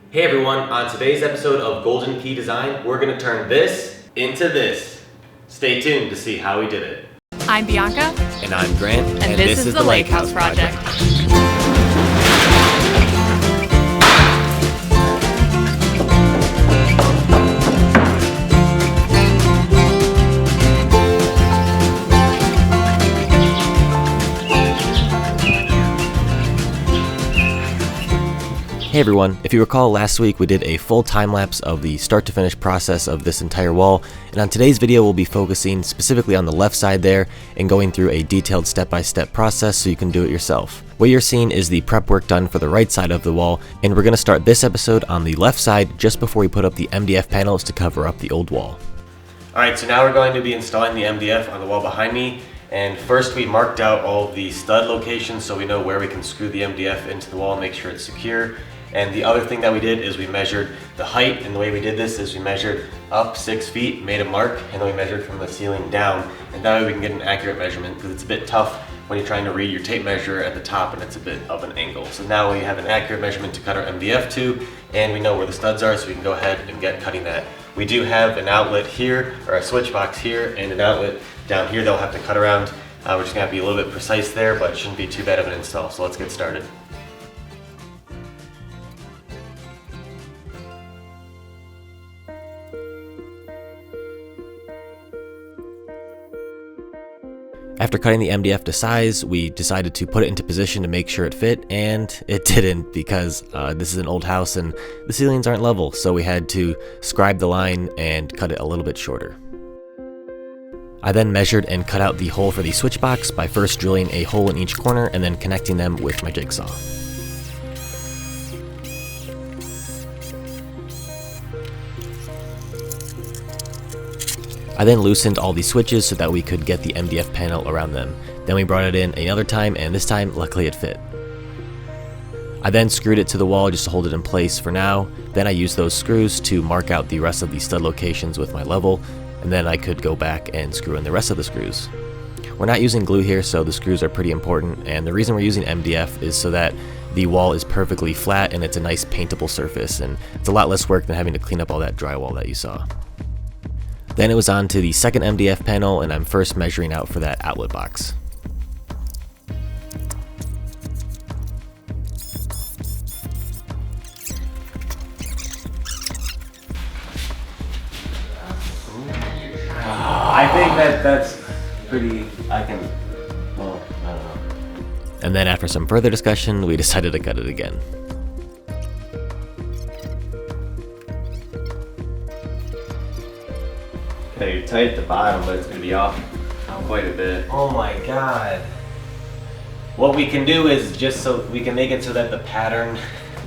Hey everyone, on today's episode of Golden Key Design, we're going to turn this into this. Stay tuned to see how we did it. I'm Bianca. And I'm Grant. And this is the Lake House Project. Hey everyone, if you recall last week we did a full time lapse of the start to finish process of this entire wall, and on today's video we'll be focusing specifically on the left side there and going through a detailed step-by-step process so you can do it yourself. What you're seeing is the prep work done for the right side of the wall, and we're going to start this episode on the left side just before we put up the MDF panels to cover up the old wall. Alright, so now we're going to be installing the MDF on the wall behind me. And first we marked out all the stud locations so we know where we can screw the MDF into the wall and make sure it's secure. And the other thing that we did is we measured the height, and the way we did this is we measured up 6 feet, made a mark, and then we measured from the ceiling down, and that way we can get an accurate measurement because it's a bit tough when you're trying to read your tape measure at the top and it's a bit of an angle. So now we have an accurate measurement to cut our MDF to, and we know where the studs are so we can go ahead and get cutting that. We do have an outlet here, or a switch box here, and an outlet down here that we'll have to cut around. We're just gonna have to be a little bit precise there, but it shouldn't be too bad of an install, so let's get started. After cutting the MDF to size, we decided to put it into position to make sure it fit, and it didn't because this is an old house and the ceilings aren't level, so we had to scribe the line and cut it a little bit shorter. I then measured and cut out the hole for the switch box by first drilling a hole in each corner and then connecting them with my jigsaw. I then loosened all the switches so that we could get the MDF panel around them. Then we brought it in another time, and this time, luckily it fit. I then screwed it to the wall just to hold it in place for now. Then I used those screws to mark out the rest of the stud locations with my level, and then I could go back and screw in the rest of the screws. We're not using glue here, so the screws are pretty important, and the reason we're using MDF is so that the wall is perfectly flat and it's a nice paintable surface, and it's a lot less work than having to clean up all that drywall that you saw. Then it was on to the second MDF panel, and I'm first measuring out for that outlet box. I think that's pretty, I don't know. And then after some further discussion, we decided to cut it again. Okay, you're tight at the bottom, but it's going to be off quite a bit. Oh my god. What we can do is just so we can make it so that the pattern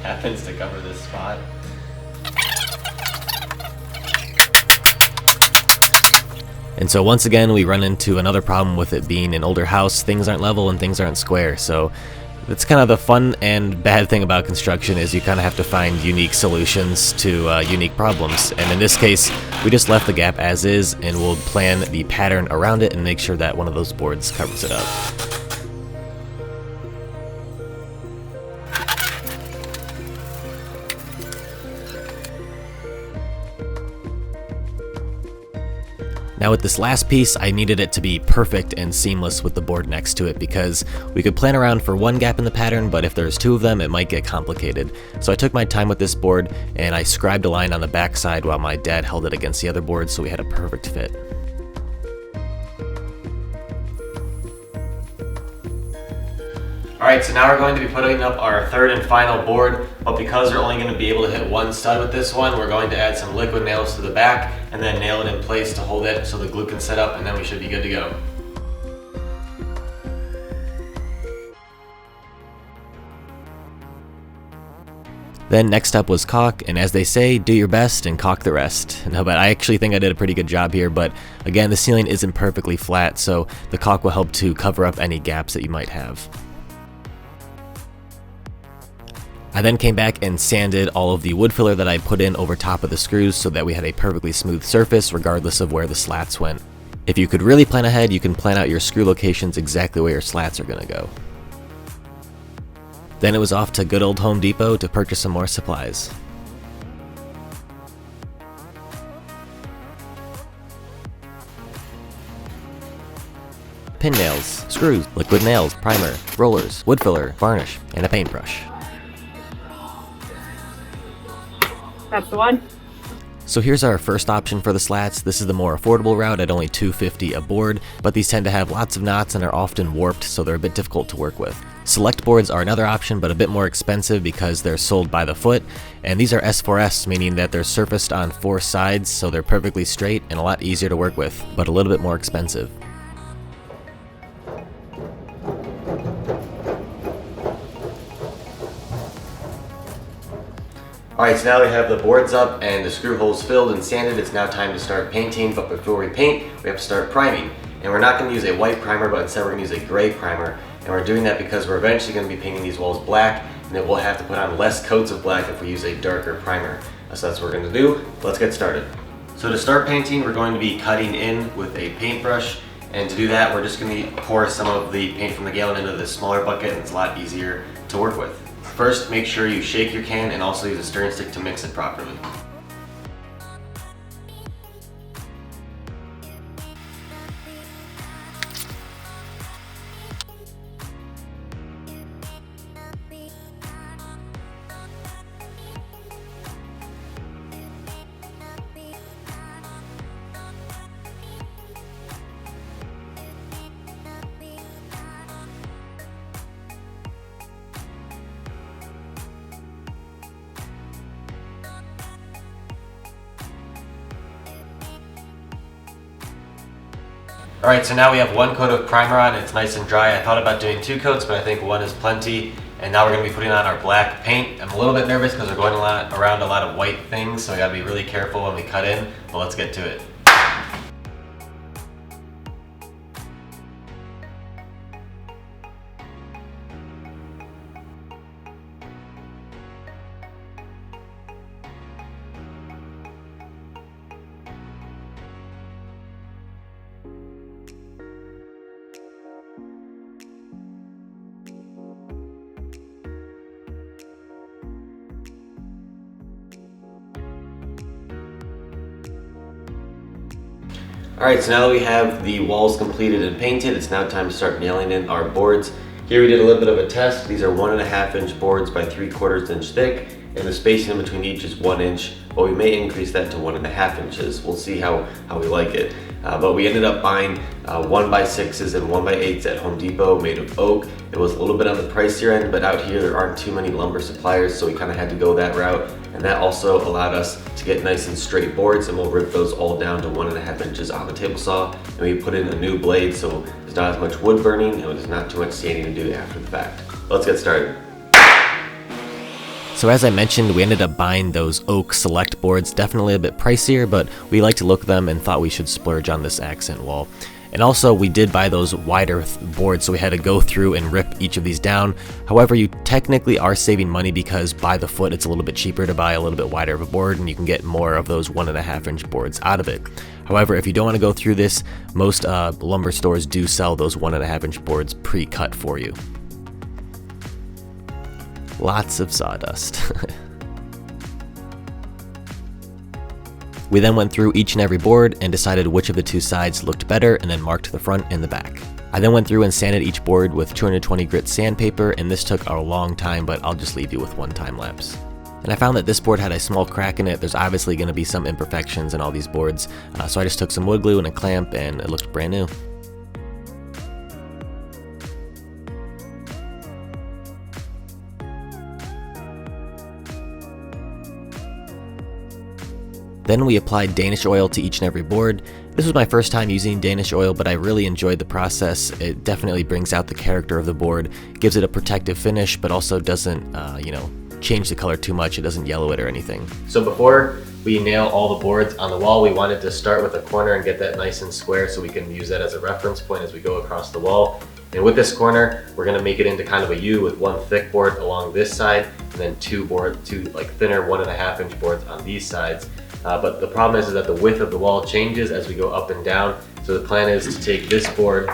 happens to cover this spot. And so once again, we run into another problem with it being an older house. Things aren't level and things aren't square. So that's kind of the fun and bad thing about construction, is you kind of have to find unique solutions to unique problems. And in this case, we just left the gap as is, and we'll plan the pattern around it and make sure that one of those boards covers it up. Now with this last piece, I needed it to be perfect and seamless with the board next to it, because we could plan around for one gap in the pattern, but if there's two of them, it might get complicated. So I took my time with this board, and I scribed a line on the back side while my dad held it against the other board, so we had a perfect fit. Alright, so now we're going to be putting up our third and final board, but because we're only going to be able to hit one stud with this one, we're going to add some liquid nails to the back and then nail it in place to hold it so the glue can set up, and then we should be good to go. Then next up was caulk, and as they say, do your best and caulk the rest. No, but I actually think I did a pretty good job here, but again, the ceiling isn't perfectly flat, so the caulk will help to cover up any gaps that you might have. I then came back and sanded all of the wood filler that I put in over top of the screws so that we had a perfectly smooth surface regardless of where the slats went. If you could really plan ahead, you can plan out your screw locations exactly where your slats are going to go. Then it was off to good old Home Depot to purchase some more supplies. pin nails, screws, liquid nails, primer, rollers, wood filler, varnish, and a paintbrush. That's the one. So here's our first option for the slats. This is the more affordable route at only $2.50 a board, but these tend to have lots of knots and are often warped, so they're a bit difficult to work with. Select boards are another option, but a bit more expensive because they're sold by the foot, and these are S4S, meaning that they're surfaced on 4 sides, so they're perfectly straight and a lot easier to work with, but a little bit more expensive. Alright, so now we have the boards up and the screw holes filled and sanded. It's now time to start painting, but before we paint, we have to start priming. And we're not going to use a white primer, but instead we're going to use a gray primer. And we're doing that because we're eventually going to be painting these walls black, and then we'll have to put on less coats of black if we use a darker primer. So that's what we're going to do. Let's get started. So to start painting, we're going to be cutting in with a paintbrush. And to do that, we're just going to pour some of the paint from the gallon into this smaller bucket, and it's a lot easier to work with. First, make sure you shake your can and also use a stirring stick to mix it properly. Alright, so now we have 1 coat of primer on, it's nice and dry. I thought about doing 2 coats, but I think 1 is plenty. And now we're going to be putting on our black paint. I'm a little bit nervous because we're going around a lot of white things, so we got to be really careful when we cut in, but let's get to it. Alright, so now that we have the walls completed and painted, it's now time to start nailing in our boards. Here we did a little bit of a test. These are 1.5 inch boards by 3/4 inch thick, and the spacing in between each is 1 inch, but we may increase that to 1.5 inches. We'll see how we like it. But we ended up buying 1x6s and 1x8s at Home Depot made of oak. It was a little bit on the pricier end, but out here there aren't too many lumber suppliers, so we kind of had to go that route. And that also allowed us to get nice and straight boards, and we'll rip those all down to 1.5 inches on the table saw. And we put in a new blade, so there's not as much wood burning, and there's not too much sanding to do after the fact. Let's get started. So as I mentioned, we ended up buying those oak select boards, definitely a bit pricier, but we like to look at them and thought we should splurge on this accent wall. And also we did buy those wider boards, so we had to go through and rip each of these down. However, you technically are saving money because by the foot it's a little bit cheaper to buy a little bit wider of a board, and you can get more of those 1.5 inch boards out of it. However, if you don't want to go through this, most lumber stores do sell those 1.5 inch boards pre-cut for you. Lots of sawdust. We then went through each and every board and decided which of the 2 sides looked better, and then marked the front and the back. I then went through and sanded each board with 220 grit sandpaper, and this took a long time, but I'll just leave you with one time lapse. And I found that this board had a small crack in it. There's obviously going to be some imperfections in all these boards, so I just took some wood glue and a clamp, and it looked brand new. Then we applied Danish oil to each and every board. This was my first time using Danish oil, but I really enjoyed the process. It definitely brings out the character of the board, gives it a protective finish, but also doesn't, change the color too much. It doesn't yellow it or anything. So before we nail all the boards on the wall, we wanted to start with a corner and get that nice and square so we can use that as a reference point as we go across the wall. And with this corner, we're going to make it into kind of a U with 1 thick board along this side, and then 2 like thinner 1.5 inch boards on these sides. But the problem is that the width of the wall changes as we go up and down. So the plan is to take this board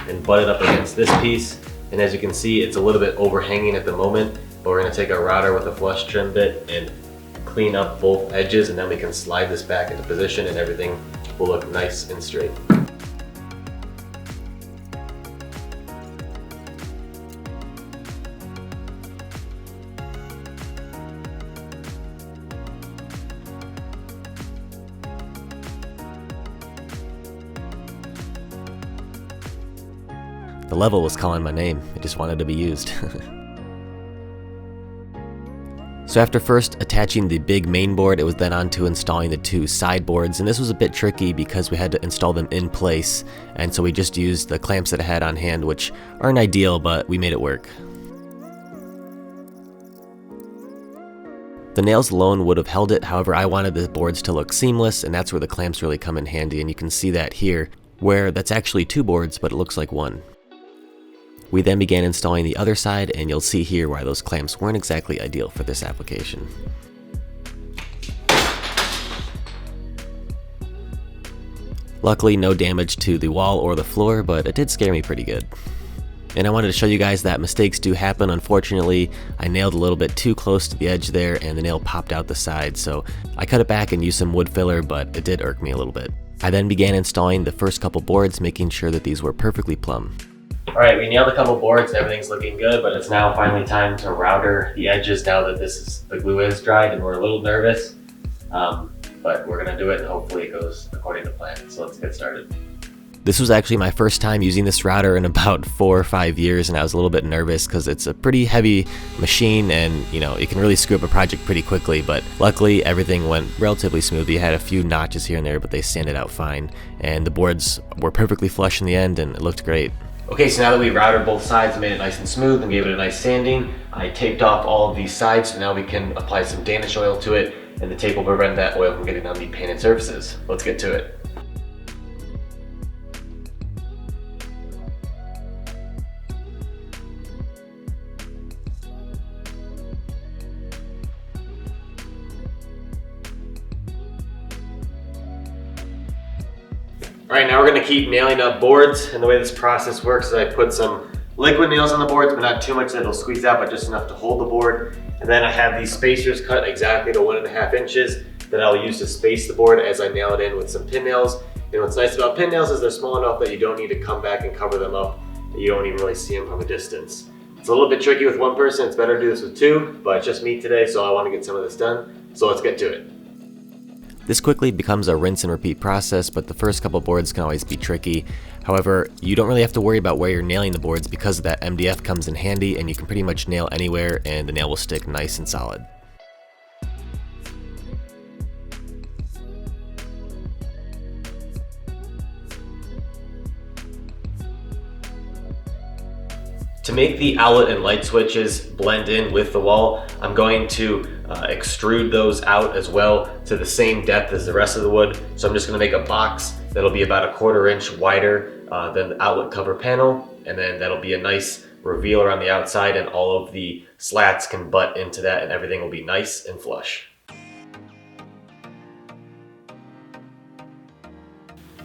and butt it up against this piece. And as you can see, it's a little bit overhanging at the moment, but we're going to take our router with a flush trim bit and clean up both edges, and then we can slide this back into position and everything will look nice and straight. The level was calling my name, it just wanted to be used. So after first attaching the big main board, it was then on to installing the two side boards, and this was a bit tricky because we had to install them in place, and so we just used the clamps that I had on hand, which aren't ideal, but we made it work. The nails alone would have held it, however I wanted the boards to look seamless, and that's where the clamps really come in handy, and you can see that here, where that's actually two boards, but it looks like one. We then began installing the other side, and you'll see here why those clamps weren't exactly ideal for this application. Luckily, no damage to the wall or the floor, but it did scare me pretty good. And I wanted to show you guys that mistakes do happen. Unfortunately, I nailed a little bit too close to the edge there, and the nail popped out the side, so I cut it back and used some wood filler, but it did irk me a little bit. I then began installing the first couple boards, making sure that these were perfectly plumb. Alright, we nailed a couple boards, everything's looking good, but it's now finally time to router the edges now that the glue is dried, and we're a little nervous. But we're gonna do it and hopefully it goes according to plan. So let's get started. This was actually my first time using this router in about 4 or 5 years, and I was a little bit nervous because it's a pretty heavy machine and it can really screw up a project pretty quickly, but luckily everything went relatively smoothly. I had a few notches here and there, but they sanded out fine, and the boards were perfectly flush in the end and it looked great. Okay, so now that we routed both sides and made it nice and smooth and gave it a nice sanding, I taped off all of these sides, so now we can apply some Danish oil to it, and the tape will prevent that oil from getting on the painted surfaces. Let's get to it. All right, now we're gonna keep nailing up boards, and the way this process works is I put some liquid nails on the boards, but not too much that it'll squeeze out, but just enough to hold the board. And then I have these spacers cut exactly to 1.5 inches that I'll use to space the board as I nail it in with some pin nails. And what's nice about pin nails is they're small enough that you don't need to come back and cover them up. You don't even really see them from a distance. It's a little bit tricky with one person, it's better to do this with two, but it's just me today, so I wanna get some of this done. So let's get to it. This quickly becomes a rinse and repeat process, but the first couple boards can always be tricky. However, you don't really have to worry about where you're nailing the boards because that MDF comes in handy and you can pretty much nail anywhere and the nail will stick nice and solid. To make the outlet and light switches blend in with the wall, I'm going to extrude those out as well to the same depth as the rest of the wood. So I'm just gonna make a box that'll be about 1/4 inch wider than the outlet cover panel, and then that'll be a nice reveal around the outside, and all of the slats can butt into that and everything will be nice and flush.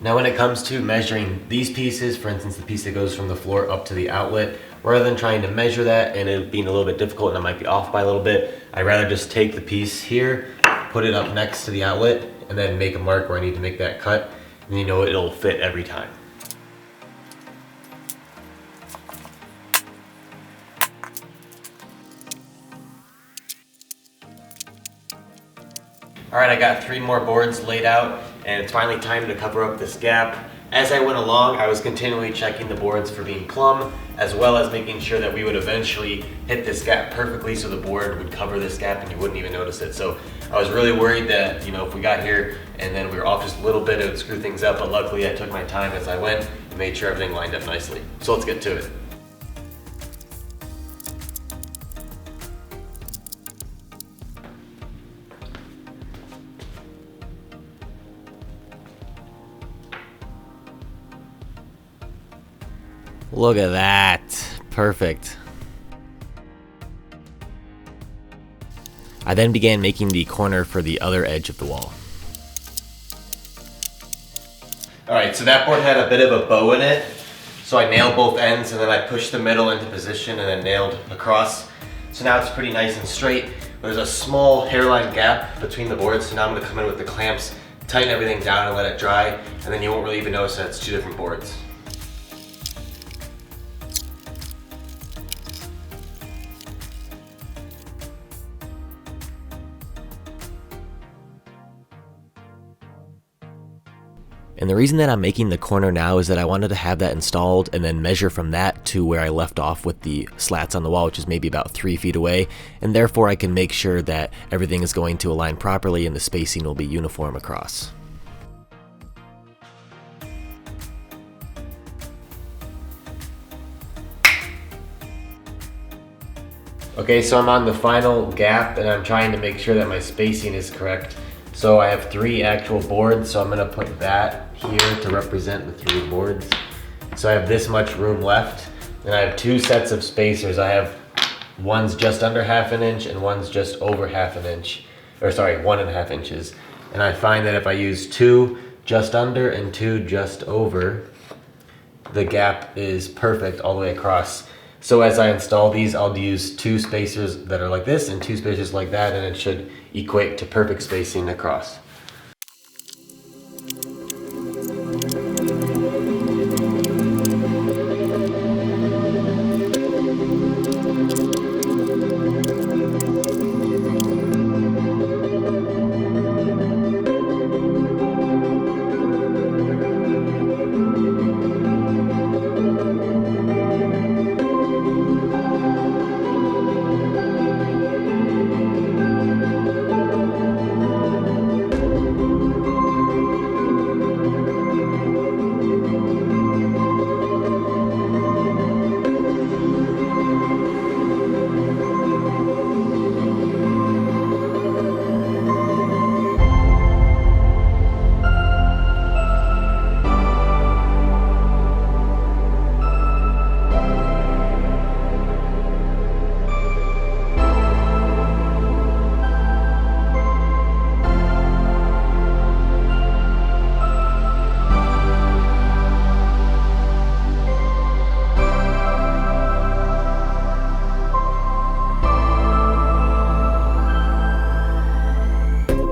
Now when it comes to measuring these pieces, for instance the piece that goes from the floor up to the outlet, rather than trying to measure that and it being a little bit difficult and I might be off by a little bit, I'd rather just take the piece here, put it up next to the outlet, and then make a mark where I need to make that cut, and you know it'll fit every time. All right, I got 3 more boards laid out, and it's finally time to cover up this gap. As I went along, I was continually checking the boards for being plumb, as well as making sure that we would eventually hit this gap perfectly so the board would cover this gap and you wouldn't even notice it. So I was really worried that, if we got here and then we were off just a little bit, it would screw things up, but luckily I took my time as I went and made sure everything lined up nicely. So let's get to it. Look at that, perfect. I then began making the corner for the other edge of the wall. All right, so that board had a bit of a bow in it. So I nailed both ends and then I pushed the middle into position and then nailed across. So now it's pretty nice and straight. There's a small hairline gap between the boards, so now I'm gonna come in with the clamps, tighten everything down and let it dry, and then you won't really even notice that it's 2 different boards. And the reason that I'm making the corner now is that I wanted to have that installed and then measure from that to where I left off with the slats on the wall, which is maybe about 3 feet away, and therefore I can make sure that everything is going to align properly and the spacing will be uniform across. Okay, so I'm on the final gap and I'm trying to make sure that my spacing is correct. So I have 3 actual boards, so I'm gonna put that here to represent the 3 boards. So I have this much room left, and I have 2 sets of spacers. I have one's just under 1/2 inch and one's just over 1/2 inch, or sorry, 1.5 inches. And I find that if I use 2 just under and 2 just over, the gap is perfect all the way across. So as I install these, I'll use 2 spacers that are like this and 2 spacers like that, and it should equate to perfect spacing across.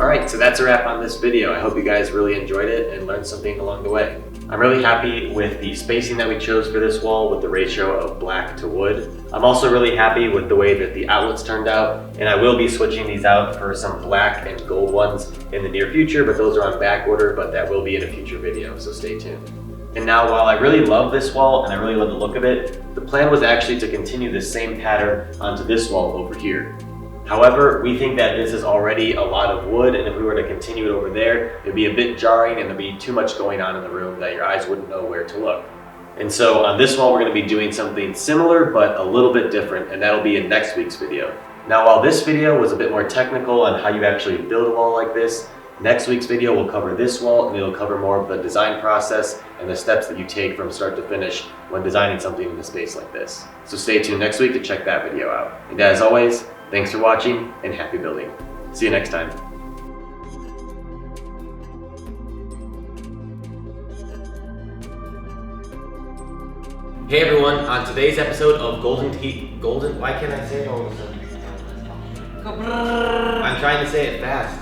Alright, so that's a wrap on this video. I hope you guys really enjoyed it and learned something along the way. I'm really happy with the spacing that we chose for this wall with the ratio of black to wood. I'm also really happy with the way that the outlets turned out, and I will be switching these out for some black and gold ones in the near future, but those are on back order, but that will be in a future video, so stay tuned. And now, while I really love this wall and I really love the look of it, the plan was actually to continue the same pattern onto this wall over here. However, we think that this is already a lot of wood, and if we were to continue it over there, it'd be a bit jarring and there'd be too much going on in the room that your eyes wouldn't know where to look. And so on this wall, we're going to be doing something similar, but a little bit different, and that'll be in next week's video. Now, while this video was a bit more technical on how you actually build a wall like this, next week's video will cover this wall, and it'll cover more of the design process and the steps that you take from start to finish when designing something in a space like this. So stay tuned next week to check that video out. And as always, thanks for watching and happy building. See you next time. Hey everyone, on today's episode of why can't I say it all of a sudden? I'm trying to say it fast.